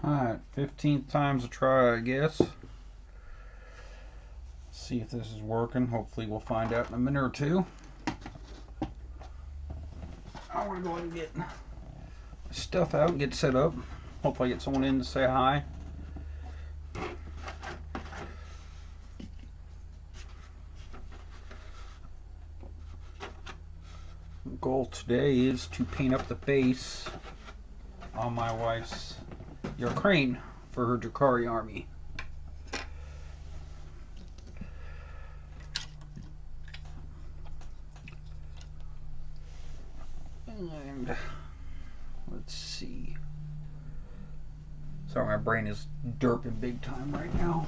Alright, 15th time's a try, I guess. See if this is working. Hopefully we'll find out in a minute or two. I want to go ahead and get stuff out and get set up. Hopefully I get someone in to say hi. The goal today is to paint up the base on my wife's Yncrane for her Drukhari army. And let's see. Sorry, my brain is derping big time right now.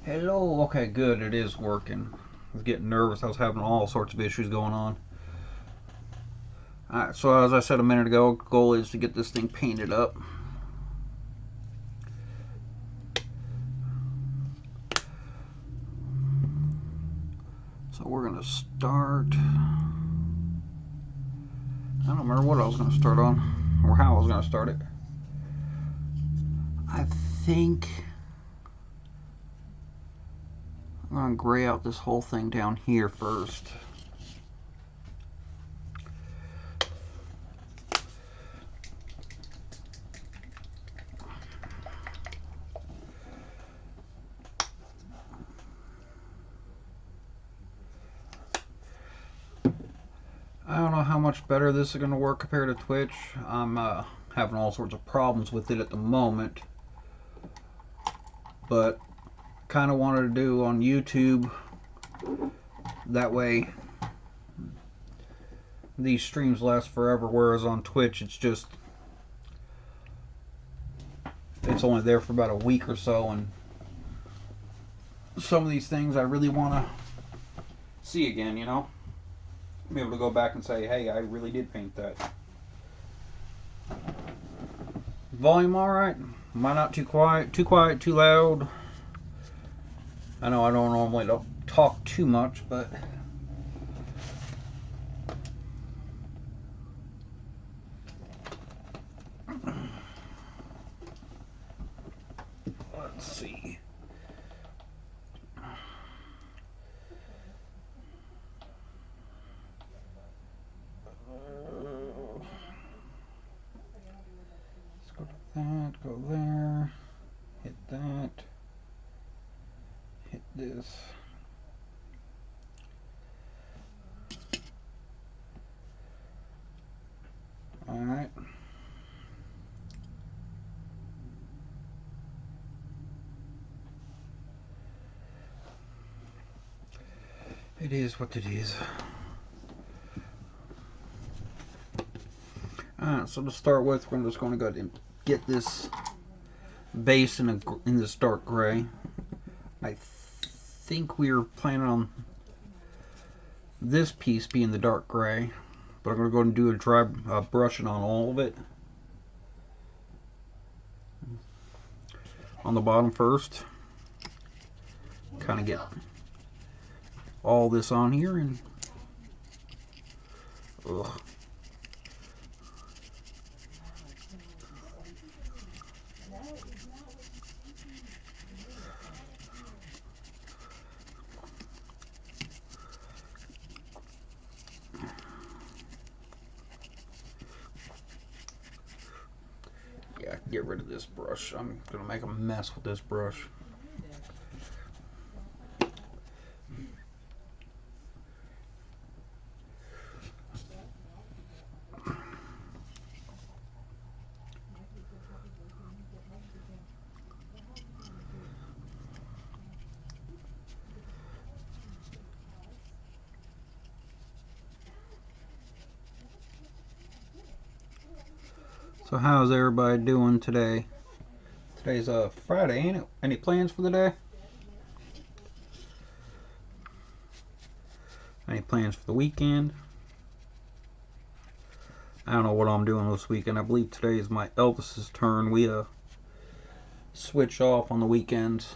Hello. Okay, good. It is working. I was getting nervous. I was having all sorts of issues going on. Alright, so as I said a minute ago, goal is to get this thing painted up. So we're going to start... I don't remember what I was going to start on, or how I was going to start it. I think I'm going to gray out this whole thing down here first. I don't know how much better this is going to work compared to Twitch. I'm having all sorts of problems with it at the moment. But kind of wanted to do on YouTube. That way these streams last forever, whereas on Twitch it's only there for about a week or so, and some of these things I really want to see again, you know? Be able to go back and say, hey, I really did paint that. Volume alright? Am I not too quiet, too loud? I know I don't normally talk too much, but let's see. Let's go to that, go there, hit that, hit this. Alright. It is what it is. Alright, so to start with, I'm just going to go ahead and get this base in this dark gray. I think we were planning on this piece being the dark gray, but I'm going to go ahead and do a dry brushing on all of it. On the bottom first. Kind of get all this on here and ugh. Yeah, get rid of this brush. I'm gonna make a mess with this brush. So how's everybody doing today? Today's Friday, ain't it? Any plans for the day? Any plans for the weekend? I don't know what I'm doing this weekend. I believe today is my eldest's turn. We switch off on the weekends.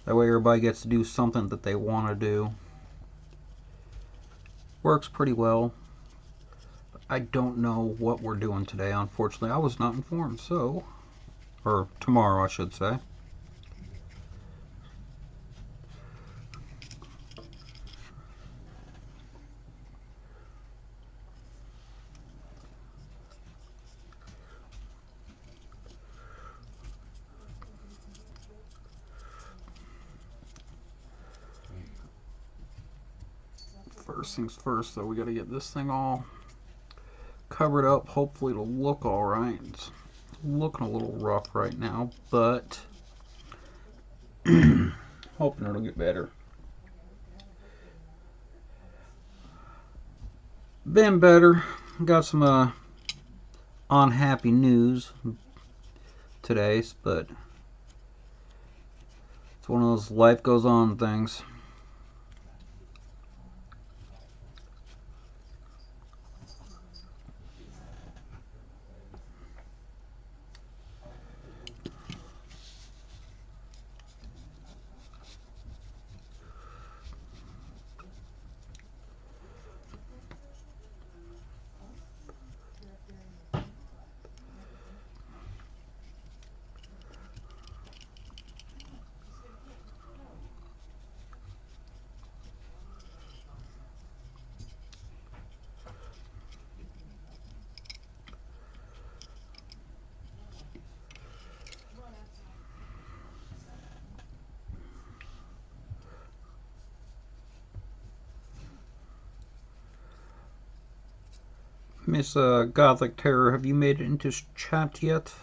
That way everybody gets to do something that they want to do. Works pretty well. I don't know what we're doing today, unfortunately. I was not informed, so... Or tomorrow, I should say. First things first, though, we got to get this thing all covered up. Hopefully it'll look alright. It's looking a little rough right now, but hoping it'll get better. Been better. Got some unhappy news today, but it's one of those life goes on things. Miss Gothic Terror, have you made it into chat yet?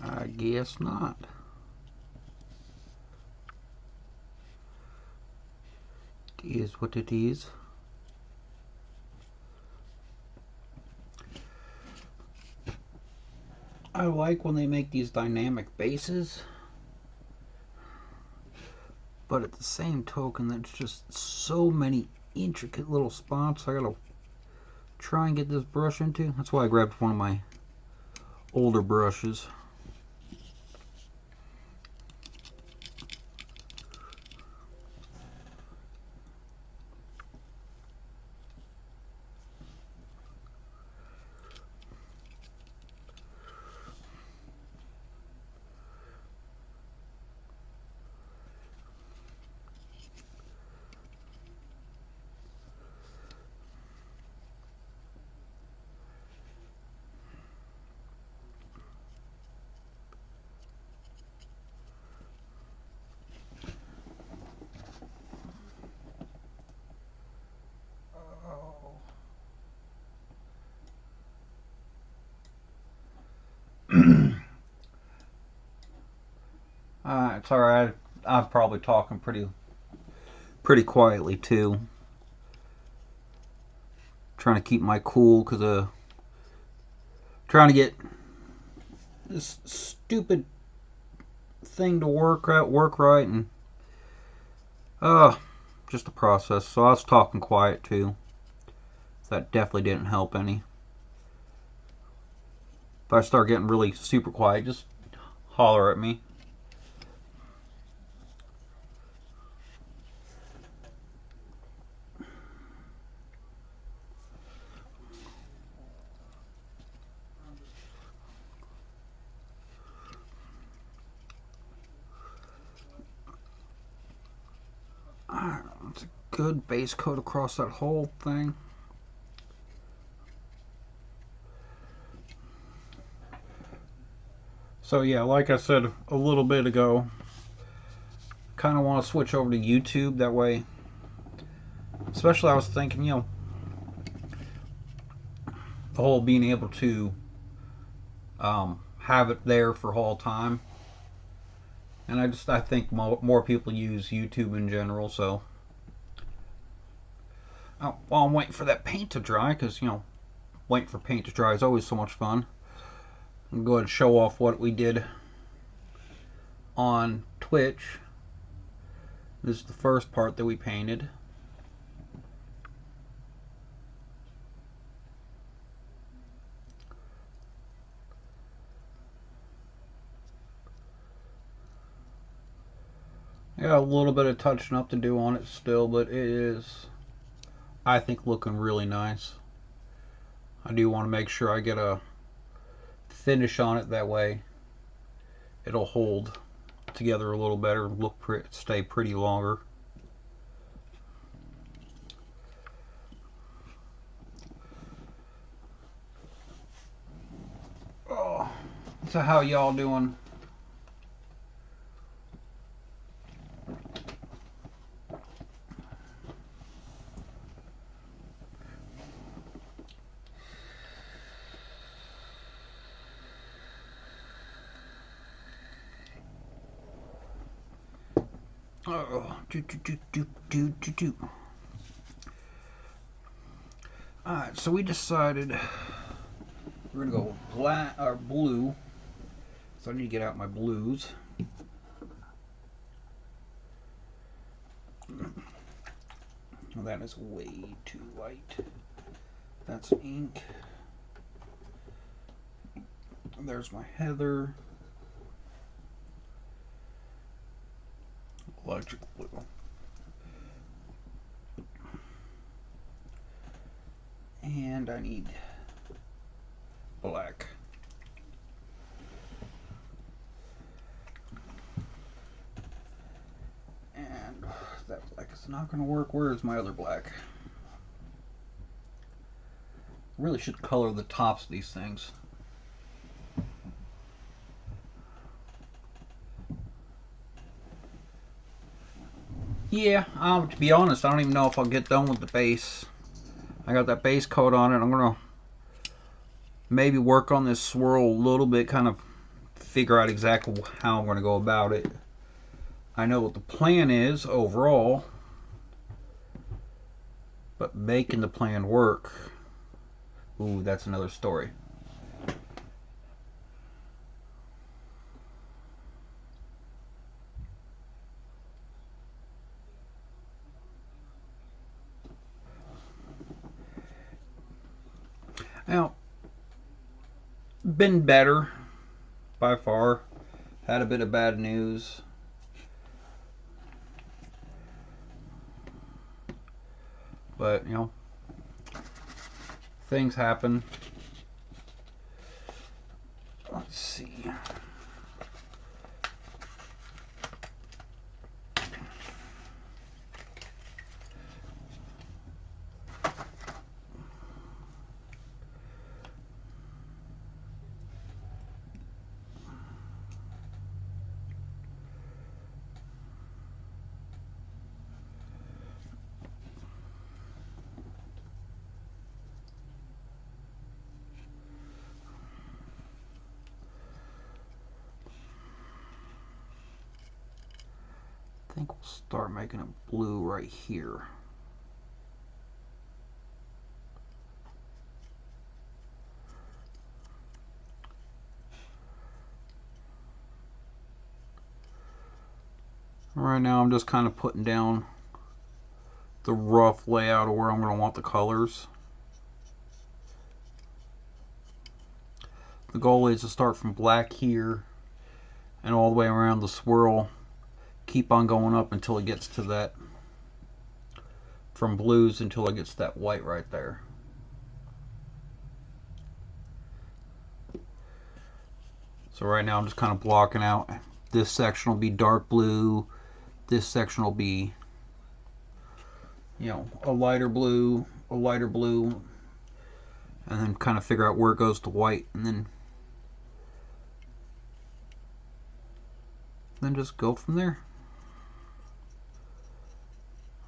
I guess not. It is what it is. I like when they make these dynamic bases, but at the same token, there's just so many intricate little spots I gotta try and get this brush into. That's why I grabbed one of my older brushes. It's alright. I'm probably talking pretty quietly too. Trying to keep my cool because trying to get this stupid thing to work right, and just a process. So I was talking quiet too. That definitely didn't help any. If I start getting really super quiet, just holler at me. That's a good base coat across that whole thing. So yeah, like I said a little bit ago, kind of want to switch over to YouTube. That way, especially I was thinking, the whole being able to have it there for all time. And I think more people use YouTube in general. So while I'm waiting for that paint to dry, because waiting for paint to dry is always so much fun. I'm going to go ahead and show off what we did on Twitch. This is the first part that we painted. I got a little bit of touching up to do on it still, but it is, I think, looking really nice. I do want to make sure I get a finish on it, that way it'll hold together a little better, stay pretty longer. Oh, so how y'all doing? Oh, do. Alright, so we decided we're gonna go black or blue. So I need to get out my blues. Well, that is way too light. That's ink. There's my heather. Electric blue. And I need black. And that black is not going to work. Where is my other black? Really should color the tops of these things. Yeah, to be honest, I don't even know if I'll get done with the base. I got that base coat on it. I'm going to maybe work on this swirl a little bit, kind of figure out exactly how I'm going to go about it. I know what the plan is overall, but making the plan work, ooh, that's another story. Now, been better by far. Had a bit of bad news. But, things happen. Let's see. I think we'll start making it blue right here. Right now I'm just kind of putting down the rough layout of where I'm going to want the colors. The goal is to start from black here and all the way around the swirl. Keep on going up until it gets to that, from blues until it gets to that white right there. So right now I'm just kind of blocking out. This section will be dark blue. This section will be, a lighter blue, and then kind of figure out where it goes to white, and then then just go from there.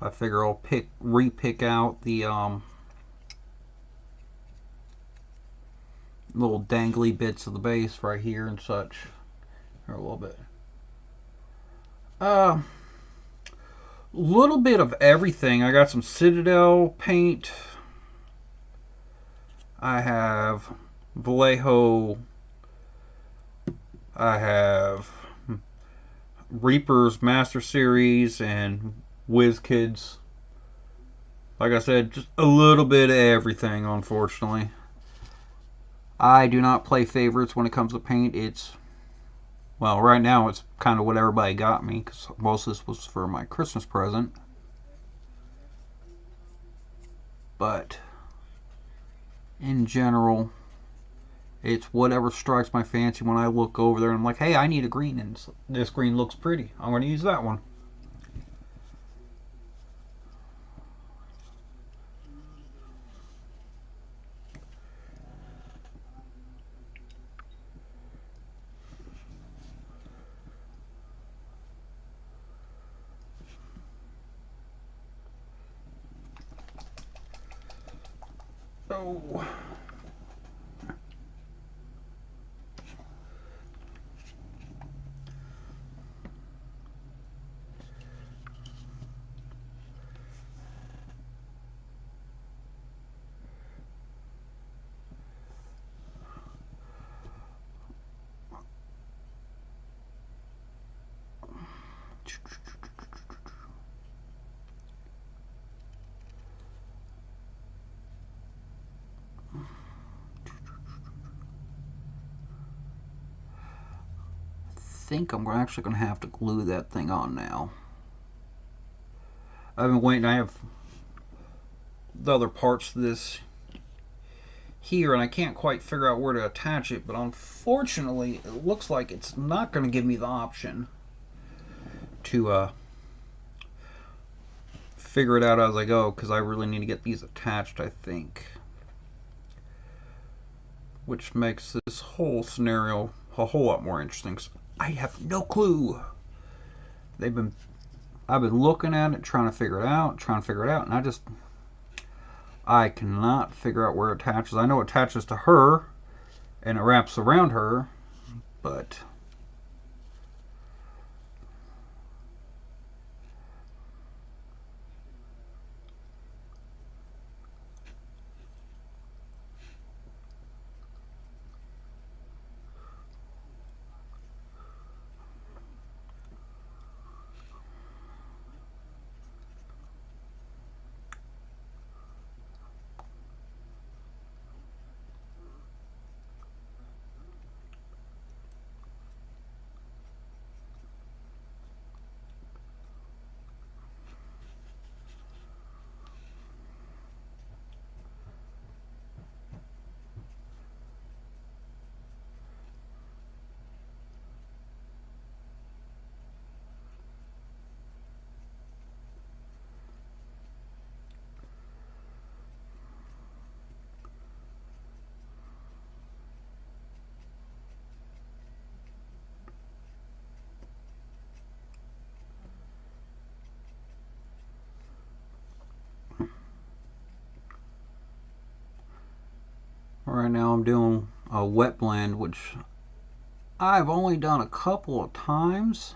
I figure I'll re-pick out the little dangly bits of the base right here and such. Or a little bit. Little bit of everything. I got some Citadel paint. I have Vallejo. I have Reaper's Master Series and WizKids. Like I said, just a little bit of everything, unfortunately. I do not play favorites when it comes to paint. It's, well, right now it's kind of what everybody got me, because most of this was for my Christmas present. But in general, it's whatever strikes my fancy when I look over there and I'm like, hey, I need a green, and this green looks pretty. I'm going to use that one. So I think I'm actually going to have to glue that thing on now. I've been waiting. I have the other parts of this here, and I can't quite figure out where to attach it, but unfortunately it looks like it's not going to give me the option to figure it out as I go, because I really need to get these attached, I think, which makes this whole scenario a whole lot more interesting. So I have no clue. I've been looking at it, trying to figure it out, and I cannot figure out where it attaches. I know it attaches to her and it wraps around her, but right now I'm doing a wet blend, which I've only done a couple of times,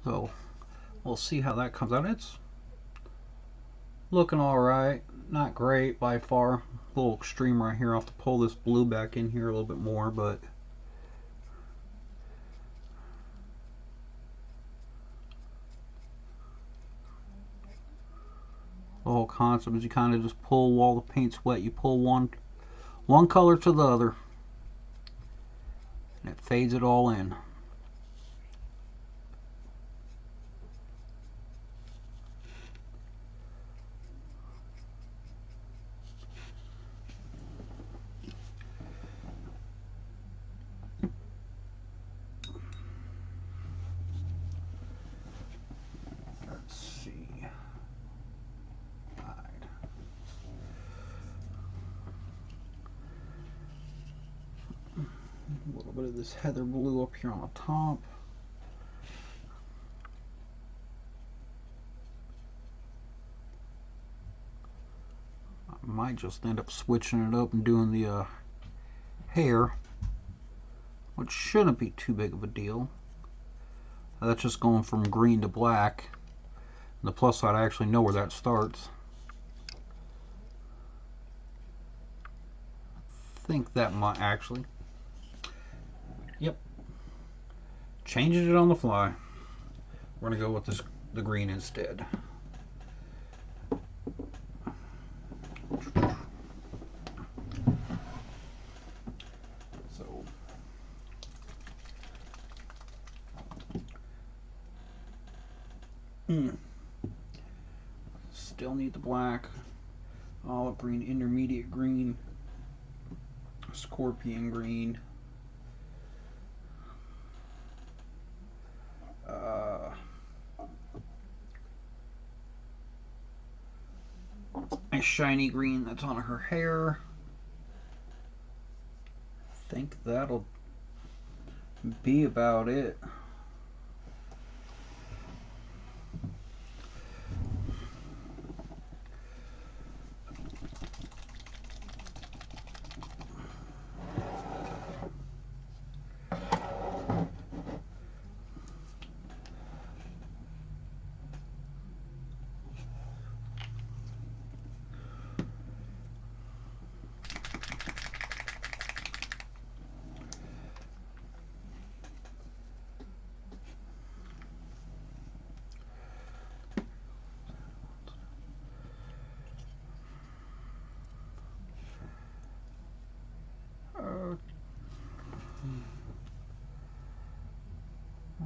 so we'll see how that comes out. It's looking alright, not great by far. A little extreme right here. I'll have to pull this blue back in here a little bit more, but the whole concept is you kind of just pull while the paint's wet. You pull one color to the other, and it fades it all in. Let's see. A little bit of this heather blue up here on the top. might just end up switching it up and doing the hair, which shouldn't be too big of a deal. That's just going from green to black. And the plus side, I actually know where that starts. I think that might actually. Yep. Changing it on the fly. We're going to go with the green instead. So still need the black, olive green, intermediate green, scorpion green, a shiny green that's on her hair. I think that'll be about it.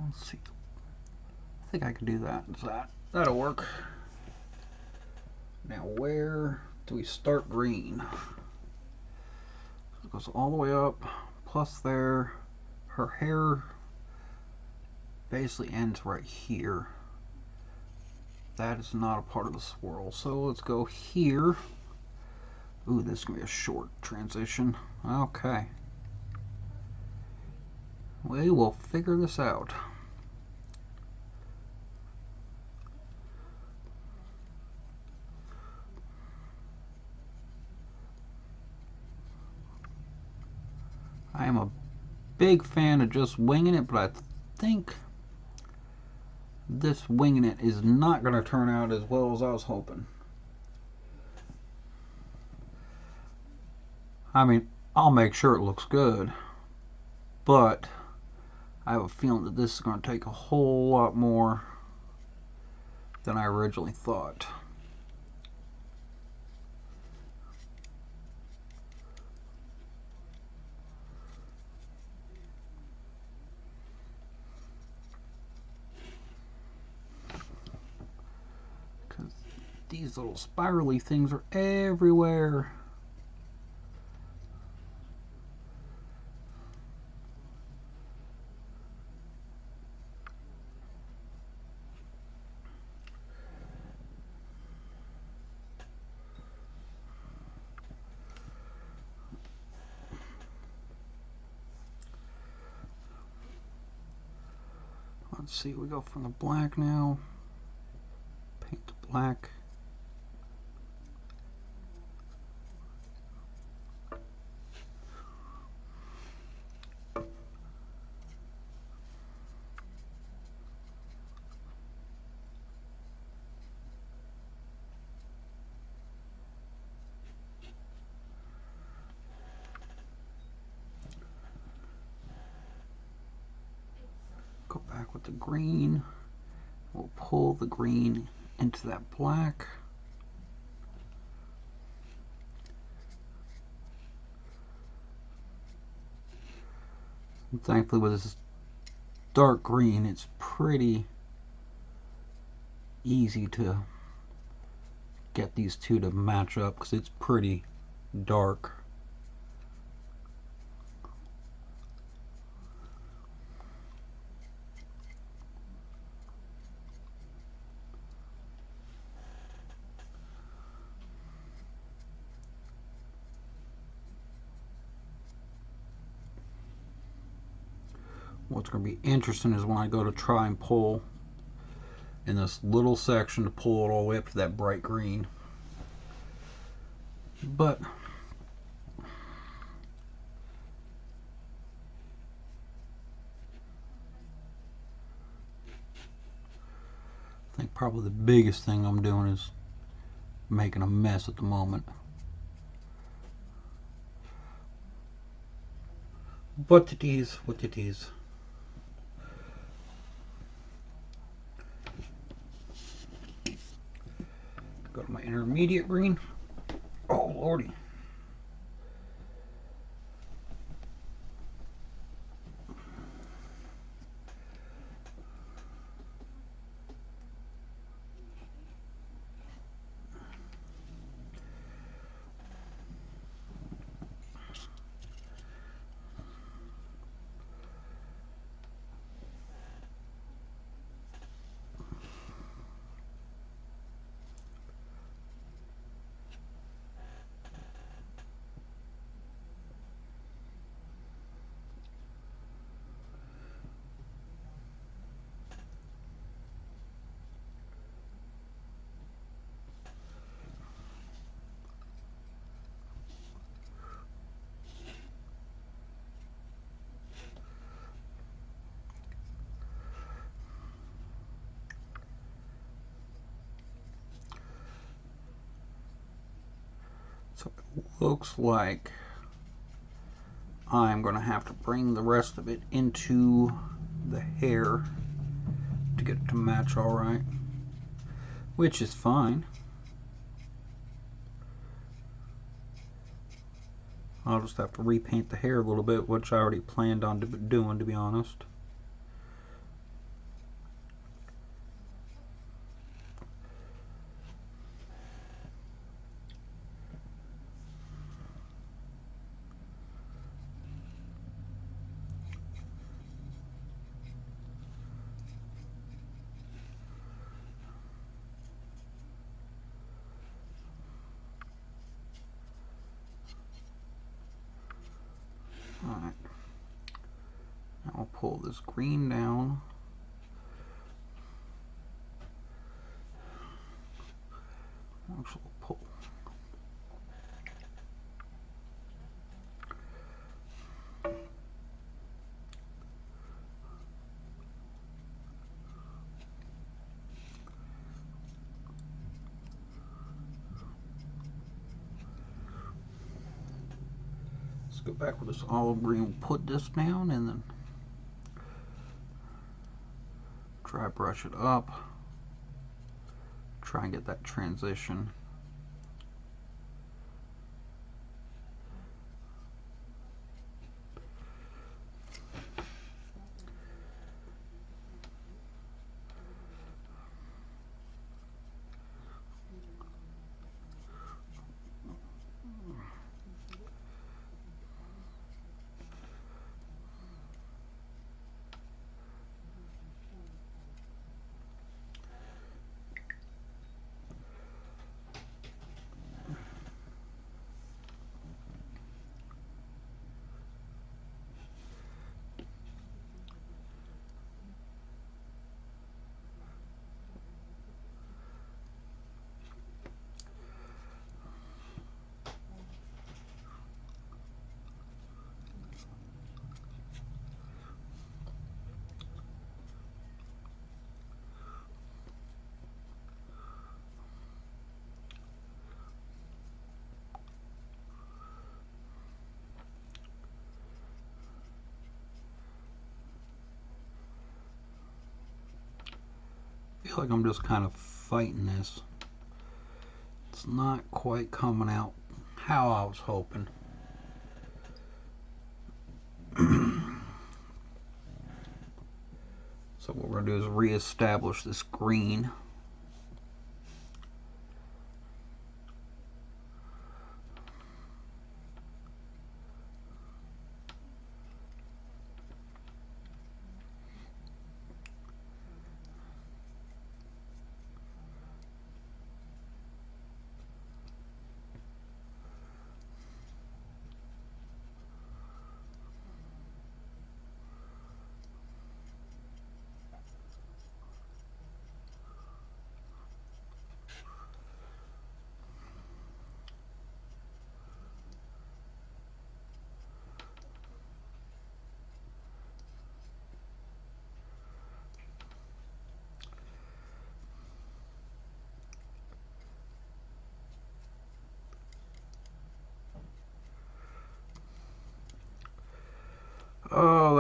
Let's see. I think I can do that. That'll work. Now where do we start green? It goes all the way up, plus there. Her hair basically ends right here. That is not a part of the swirl. So let's go here. Ooh, this is going to be a short transition. Okay. We will figure this out. I am a big fan of just winging it, but I think this winging it is not going to turn out as well as I was hoping. I mean, I'll make sure it looks good, but I have a feeling that this is going to take a whole lot more than I originally thought. Because these little spirally things are everywhere. Let's see, we go from the black now. Paint the black. Go back with the green. We'll pull the green into that black. And thankfully with this dark green, it's pretty easy to get these two to match up because it's pretty dark. What's going to be interesting is when I go to try and pull in this little section to pull it all the way up to that bright green. But I think probably the biggest thing I'm doing is making a mess at the moment. But it is what it is. Go to my intermediate green. Oh lordy. So it looks like I'm going to have to bring the rest of it into the hair to get it to match all right, which is fine. I'll just have to repaint the hair a little bit, which I already planned on doing, to be honest. Alright, now I'll pull this green down. Actually, pull. Let's go back with this olive green, put this down, and then dry brush it up. Try and get that transition. I feel like I'm just kind of fighting this. It's not quite coming out how I was hoping. So what we're going to do is reestablish this green.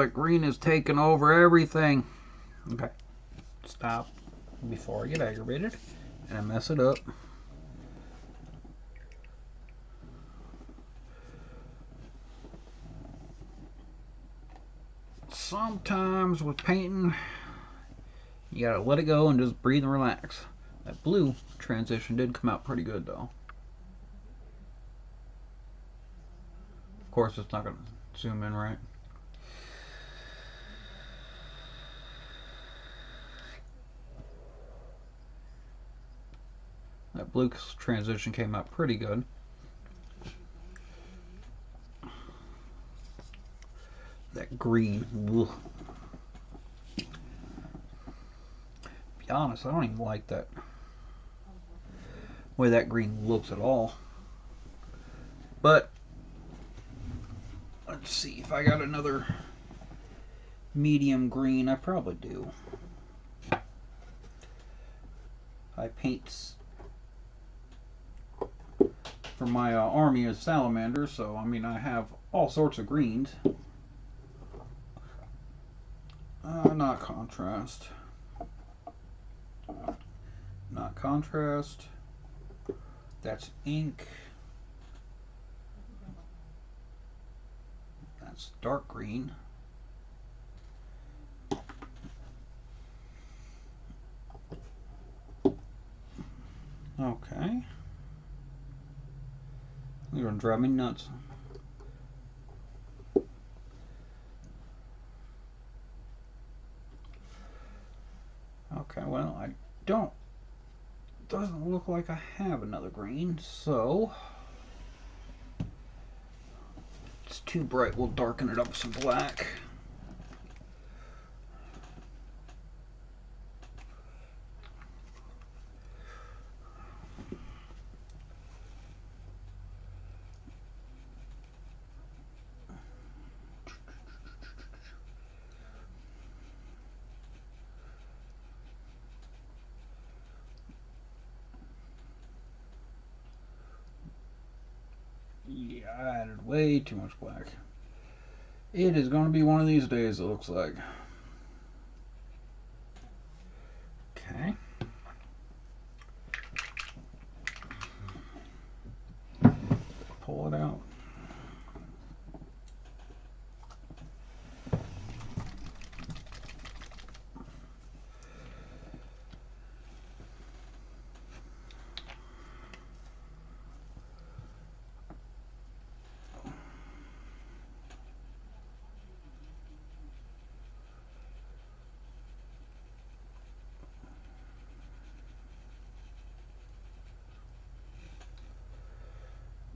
that green is taking over everything. Okay, stop before I get aggravated and I mess it up. Sometimes with painting, you gotta let it go and just breathe and relax. That blue transition did come out pretty good though. Of course, it's not gonna zoom in right. That blue transition came out pretty good. That green, ugh. Be honest, I don't even like that way that green looks at all. But let's see if I got another medium green. I probably do. I paint for my army of salamanders, so I mean I have all sorts of greens. Not contrast. Not contrast. That's ink. That's dark green. Okay. You're gonna drive me nuts. Okay, well, I don't. Doesn't look like I have another green, so it's too bright. We'll darken it up with some black. Yeah, I added way too much black. It is going to be one of these days, it looks like. Okay. Pull it out.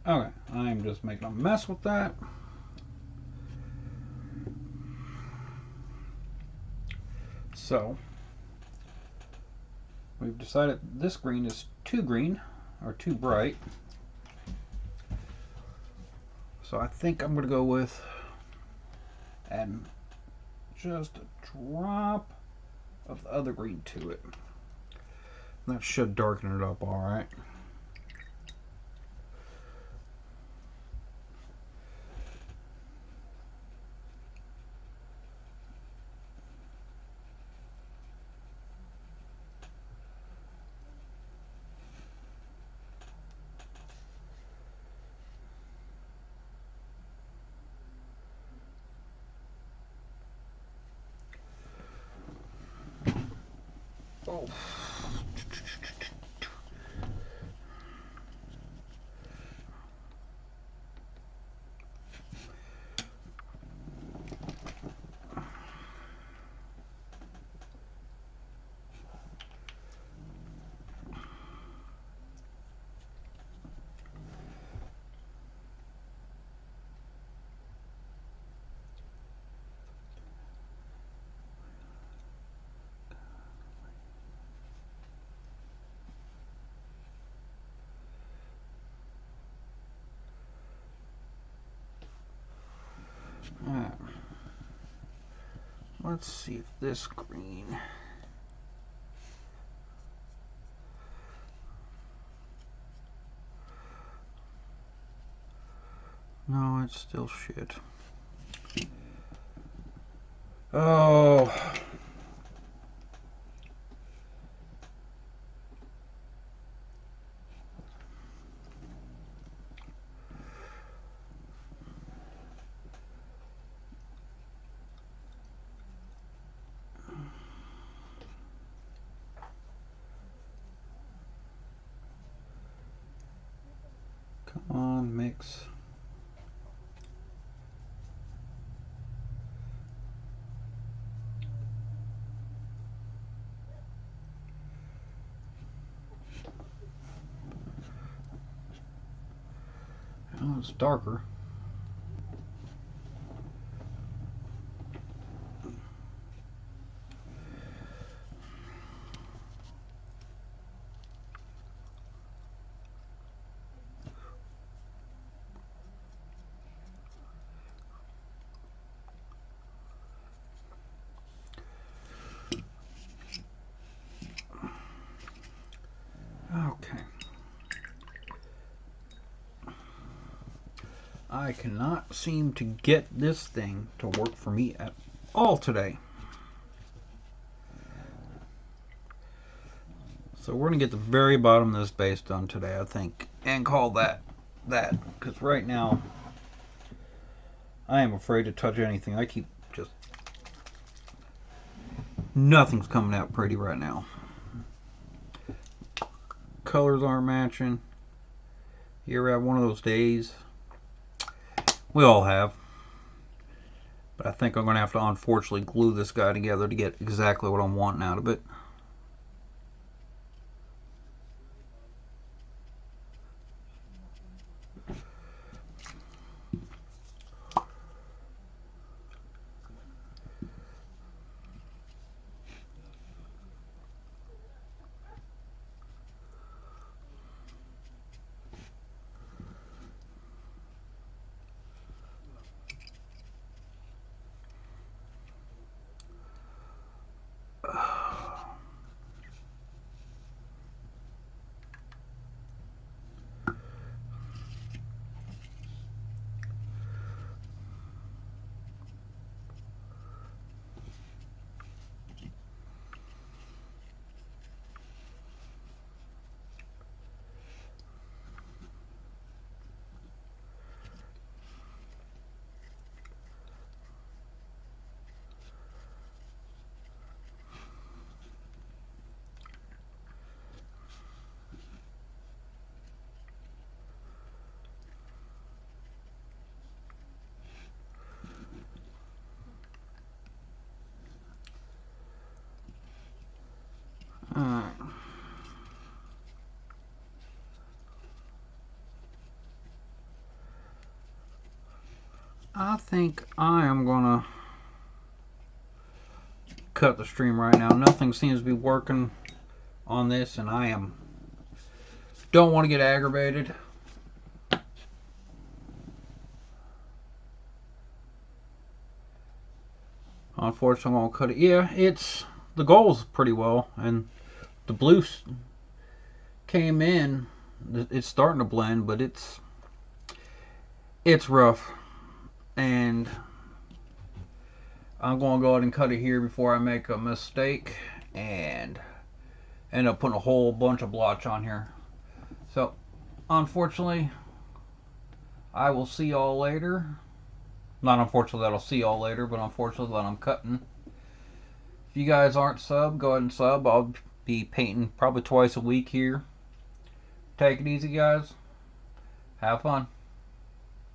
Okay, I'm just making a mess with that. So, we've decided this green is too green, or too bright. So I think I'm going to go with adding just a drop of the other green to it. That should darken it up alright. Oh. Alright. Let's see if this green. No, it's still shit. Oh. Come on, mix. Oh, it's darker. Okay. I cannot seem to get this thing to work for me at all today. So we're going to get the very bottom of this base done today, I think, and call that. Because right now, I am afraid to touch anything. I keep just... Nothing's coming out pretty right now. Colors aren't matching. You ever have one of those days? We all have. But I think I'm going to have to unfortunately glue this guy together to get exactly what I'm wanting out of it. Alright. I think I am gonna cut the stream right now. Nothing seems to be working on this, and I don't want to get aggravated. Unfortunately, I'm gonna cut it. Yeah, the goal's pretty well, and the blue came in. It's starting to blend, but it's rough, and I'm going to go ahead and cut it here before I make a mistake and end up putting a whole bunch of blotch on here. So, unfortunately, I will see y'all later. Not unfortunately that I'll see y'all later, but unfortunately that I'm cutting. If you guys aren't subbed, go ahead and sub. I'll be painting probably twice a week here. Take it easy, guys. Have fun.